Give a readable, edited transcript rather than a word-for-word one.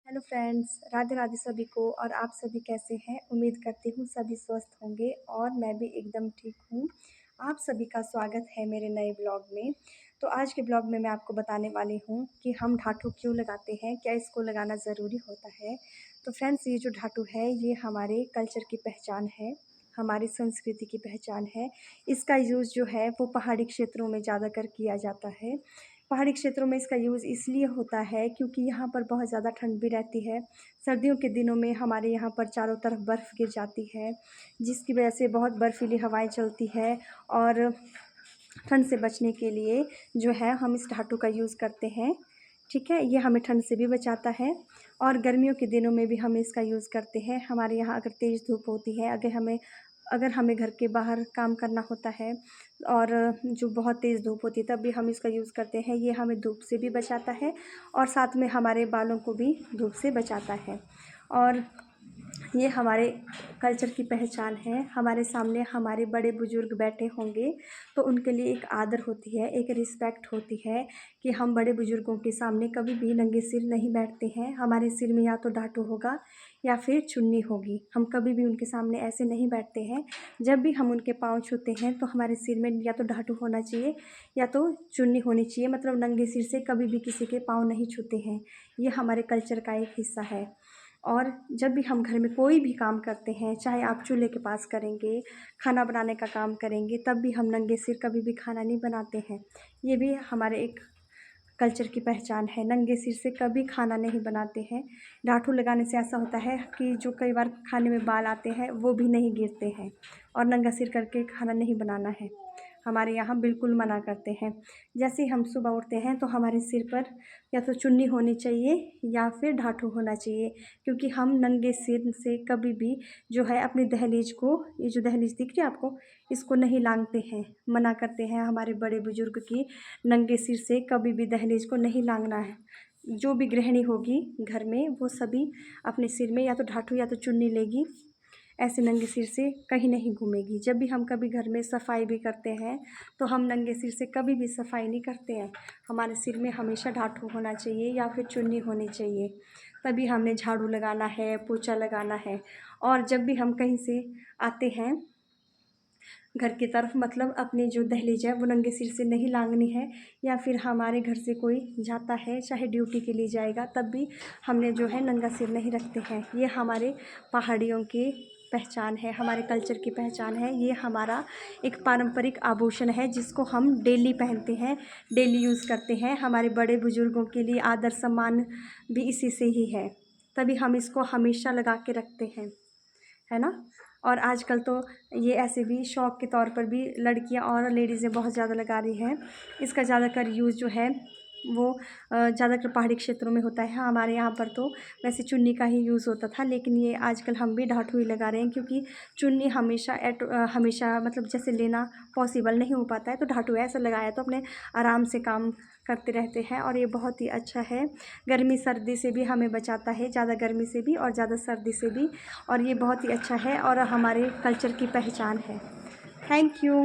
Hello friends, Radhe Radhe सभी को। और आप सभी कैसे हैं? उम्मीद करती हूँ सभी स्वस्थ होंगे और मैं भी एकदम ठीक हूँ। आप सभी का स्वागत है मेरे नए ब्लॉग में। तो आज के ब्लॉग में मैं आपको बताने वाली हूँ कि हम ढाठू क्यों लगाते हैं, क्या इसको लगाना ज़रूरी होता है। तो फ्रेंड्स, ये जो ढाठू है ये हमारे कल्चर की पहचान है, हमारी संस्कृति की पहचान है। इसका यूज़ जो है वो पहाड़ी क्षेत्रों में ज़्यादातर किया जाता है। पहाड़ी क्षेत्रों में इसका यूज़ इसलिए होता है क्योंकि यहाँ पर बहुत ज़्यादा ठंड भी रहती है। सर्दियों के दिनों में हमारे यहाँ पर चारों तरफ बर्फ़ गिर जाती है, जिसकी वजह से बहुत बर्फ़ीली हवाएं चलती है। और ठंड से बचने के लिए जो है हम इस धातु का यूज़ करते हैं। ठीक है, ये हमें ठंड से भी बचाता है। और गर्मियों के दिनों में भी हम इसका यूज़ करते हैं। हमारे यहाँ अगर तेज़ धूप होती है, अगर हमें घर के बाहर काम करना होता है और जो बहुत तेज़ धूप होती है तब भी हम इसका यूज़ करते हैं। ये हमें धूप से भी बचाता है और साथ में हमारे बालों को भी धूप से बचाता है। और ये हमारे कल्चर की पहचान है। हमारे सामने हमारे बड़े बुज़ुर्ग बैठे होंगे तो उनके लिए एक आदर होती है, एक रिस्पेक्ट होती है कि हम बड़े बुज़ुर्गों के सामने कभी भी नंगे सिर नहीं बैठते हैं। हमारे सिर में या तो ढाटू होगा या फिर चुन्नी होगी। हम कभी भी उनके सामने ऐसे नहीं बैठते हैं। जब भी हम उनके पाँव छूते हैं तो हमारे सिर में या तो ढाटू होना चाहिए या तो चुन्नी होनी चाहिए। मतलब नंगे सिर से कभी भी किसी के पाँव नहीं छूते हैं। ये हमारे कल्चर का एक हिस्सा है। और जब भी हम घर में कोई भी काम करते हैं, चाहे आप चूल्हे के पास करेंगे, खाना बनाने का काम करेंगे, तब भी हम नंगे सिर कभी भी खाना नहीं बनाते हैं। ये भी हमारे एक कल्चर की पहचान है। नंगे सिर से कभी खाना नहीं बनाते हैं। ढाठू लगाने से ऐसा होता है कि जो कई बार खाने में बाल आते हैं वो भी नहीं गिरते हैं। और नंगा सिर करके खाना नहीं बनाना है, हमारे यहाँ बिल्कुल मना करते हैं। जैसे ही हम सुबह उठते हैं तो हमारे सिर पर या तो चुन्नी होनी चाहिए या फिर ढाठू होना चाहिए, क्योंकि हम नंगे सिर से कभी भी जो है अपनी दहलीज को, ये जो दहलीज दिख रही है आपको, इसको नहीं लांघते हैं। मना करते हैं हमारे बड़े बुजुर्ग की नंगे सिर से कभी भी दहलीज को नहीं लांघना है। जो भी गृहिणी होगी घर में वो सभी अपने सिर में या तो ढाठू या तो चुन्नी लेगी। ऐसे नंगे सिर से कहीं नहीं घूमेगी। जब भी हम कभी घर में सफाई भी करते हैं तो हम नंगे सिर से कभी भी सफाई नहीं करते हैं। हमारे सिर में हमेशा ढाठू होना चाहिए या फिर चुन्नी होनी चाहिए, तभी हमने झाड़ू लगाना है, पोछा लगाना है। और जब भी हम कहीं से आते हैं घर की तरफ, मतलब अपनी जो दहलीज है वो नंगे सिर से नहीं लांघनी है। या फिर हमारे घर से कोई जाता है, चाहे ड्यूटी के लिए जाएगा, तब भी हमने जो है नंगा सिर नहीं रखते हैं। ये हमारे पहाड़ियों की पहचान है, हमारे कल्चर की पहचान है। ये हमारा एक पारंपरिक आभूषण है जिसको हम डेली पहनते हैं, डेली यूज़ करते हैं। हमारे बड़े बुजुर्गों के लिए आदर सम्मान भी इसी से ही है, तभी हम इसको हमेशा लगा के रखते हैं, है ना। और आजकल तो ये ऐसे भी शौक़ के तौर पर भी लड़कियां और लेडीज़ें बहुत ज़्यादा लगा रही हैं। इसका ज़्यादातर यूज़ जो है वो ज़्यादातर पहाड़ी क्षेत्रों में होता है। हमारे यहाँ पर तो वैसे चुन्नी का ही यूज़ होता था, लेकिन ये आजकल हम भी ढाठू ही लगा रहे हैं, क्योंकि चुन्नी हमेशा मतलब जैसे लेना पॉसिबल नहीं हो पाता है, तो ढाठू ऐसा लगाया तो अपने आराम से काम करते रहते हैं। और ये बहुत ही अच्छा है, गर्मी सर्दी से भी हमें बचाता है, ज़्यादा गर्मी से भी और ज़्यादा सर्दी से भी। और ये बहुत ही अच्छा है और हमारे कल्चर की पहचान है। Thank you.